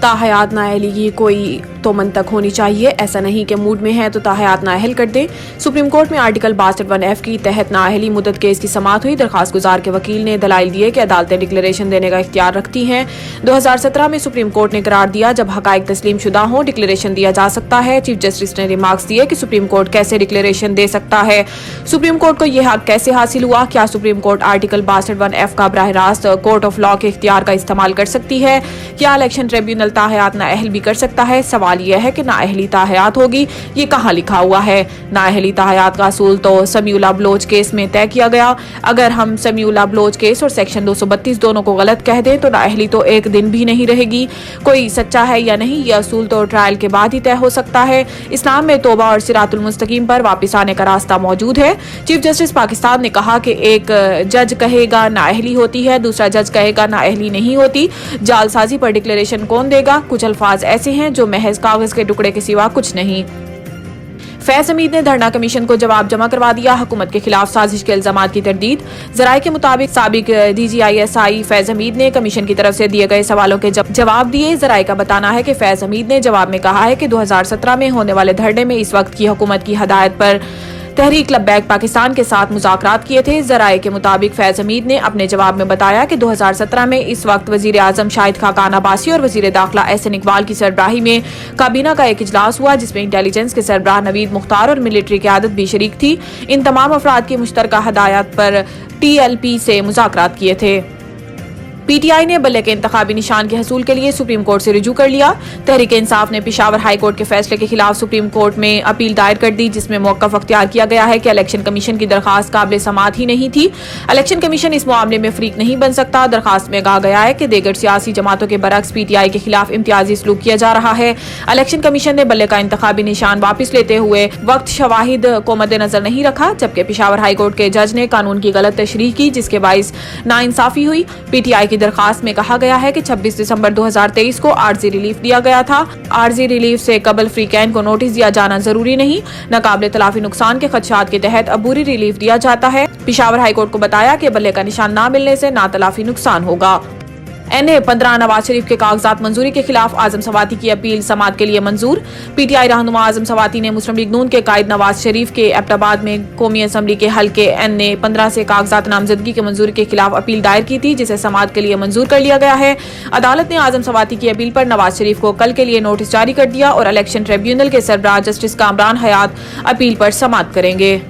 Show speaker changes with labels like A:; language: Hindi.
A: ताहयात नाअहली की कोई तो मंतक होनी चाहिए, ऐसा नहीं कि मूड में है तो ताहयात नाअहल कर दें। सुप्रीम कोर्ट में आर्टिकल 62(1)(f) की तहत नाअहली मुद्दत केस की समाअत हुई। दरखास्त गुजार के वकील ने दलाइल दिए कि अदालतें डिक्लेरेशन देने का इख्तियार रखती हैं। 2017 में सुप्रीम कोर्ट ने करार दिया जब हकाइक तस्लीम शुदा हों डिक्लेरेशन दिया जा सकता है। चीफ जस्टिस ने रिमार्क्स दिए कि सुप्रीम कोर्ट कैसे डिक्लेरेशन दे सकता है, सुप्रीम कोर्ट को यह हक कैसे हासिल हुआ, क्या सुप्रीम कोर्ट आर्टिकल 62(1)(f) का बराह रास्त कोर्ट ऑफ लॉ के इख्तियार का इस्तेमाल कर सकती है, क्या इलेक्शन ट्रिब्यूनल ताहयात नाअहल भी कर सकता है। सवाल यह है कि नाअहली ताहयात होगी, ये कहाँ लिखा हुआ है। नाअहली ताहयात का असूल तो समीउल्लाह बलोच केस में तय किया गया। अगर हम समीउल्लाह बलोच केस और सेक्शन 232 दोनों को गलत कह दें तो नाअहली तो एक दिन भी नहीं रहेगी। कोई सच्चा है या नहीं यह असूल तो ट्रायल के बाद ही तय हो सकता है। इस्लाम में तौबा और सिरातुल मुस्तकीम पर वापस आने का रास्ता मौजूद है। चीफ जस्टिस पाकिस्तान ने कहा कि एक जज कहेगा नाअहली होती है, दूसरा जज कहेगा नाअहली नहीं होती। जालसाजी पर डिक्लेरेशन कौन देगा। कुछ अल्फाज ऐसे हैं जो महज कागज के टुकड़े के सिवा कुछ नहीं। फैज हमीद ने धरना कमीशन को जवाब जमा करवा दिया। हुकूमत के खिलाफ साजिश के इल्जाम की तरदीद। जराये के मुताबिक साबिक DGISI फैज हमीद ने कमीशन की तरफ से दिए गए सवालों के जवाब दिए। जराये का बताना है कि फैज हमीद ने जवाब में कहा है कि 2017 में होने वाले धरने में इस वक्त की हुकूमत की हदायत पर तहरीक लब्बैक पाकिस्तान के साथ मुज़ाकरात किए थे। जराये के मुताबिक फैज हमीद ने अपने जवाब में बताया कि 2017 में इस वक्त वजीर आजम शाहिद खाकान अब्बासी और वजीर दाखिला एहसन इकबाल की सरबराही में काबीना का एक इजलास हुआ जिसमें इंटेलिजेंस के सरबराह नवीद मुख्तार और मिलिट्री क़यादत भी शरीक थी। इन तमाम अफराद की मुश्तरका हदायत पर TLP से मुज़ाकरात किए थे। PTI ने बल्ले के इंतखाबी निशान के हसूल के लिए सुप्रीम कोर्ट से रुजू कर लिया। तहरीक इंसाफ ने पेशावर हाई कोर्ट के फैसले के खिलाफ सुप्रीम कोर्ट में अपील दायर कर दी जिसमें मौक़िफ़ अख्तियार किया गया है कि इलेक्शन कमीशन की दरखास्त काबिल समाअत ही नहीं थी। इलेक्शन कमीशन इस मामले में फरीक नहीं बन सकता। दरखास्त में कहा गया है कि दीगर सियासी जमातों के बरक्स PTI के खिलाफ इम्तियाजी सलूक किया जा रहा है। इलेक्शन कमीशन ने बल्ले का इंतखाबी निशान वापस लेते हुए वक्त शवाहिद को मद्देनजर नहीं रखा, जबकि पेशावर हाई कोर्ट के जज ने कानून की गलत तशरीह की जिसके बाइस नाइंसाफी हुई। PTI की दरखास्त में कहा गया है कि 26 दिसंबर 2023 को आर्जी रिलीफ दिया गया था। आर्जी रिलीफ से कबल फ्री कैन को नोटिस दिया जाना जरूरी नहीं। नाकाबिले तलाफी नुकसान के खदशात के तहत अबूरी रिलीफ दिया जाता है। पेशावर हाई कोर्ट को बताया कि बल्ले का निशान ना मिलने से ना तलाफी नुकसान होगा। NA-15 नवाज शरीफ के कागजात मंजूरी के खिलाफ आजम सवाती की अपील समाअत के लिए मंजूर। PTI रहनुमा आजम सवाती ने मुस्लिम लीग नून के कायद नवाज शरीफ के एबटाबाद में कौमी असम्बली के हल्के NA-15 से कागजात नामजदगी के मंजूरी के खिलाफ अपील दायर की थी जिसे समाअत के लिए मंजूर कर लिया गया है। अदालत ने आजम सवाती की अपील पर नवाज शरीफ को कल के लिए नोटिस जारी कर दिया और इलेक्शन ट्रिब्यूनल के सरबराह जस्टिस कामरान हयात अपील पर समाअत करेंगे।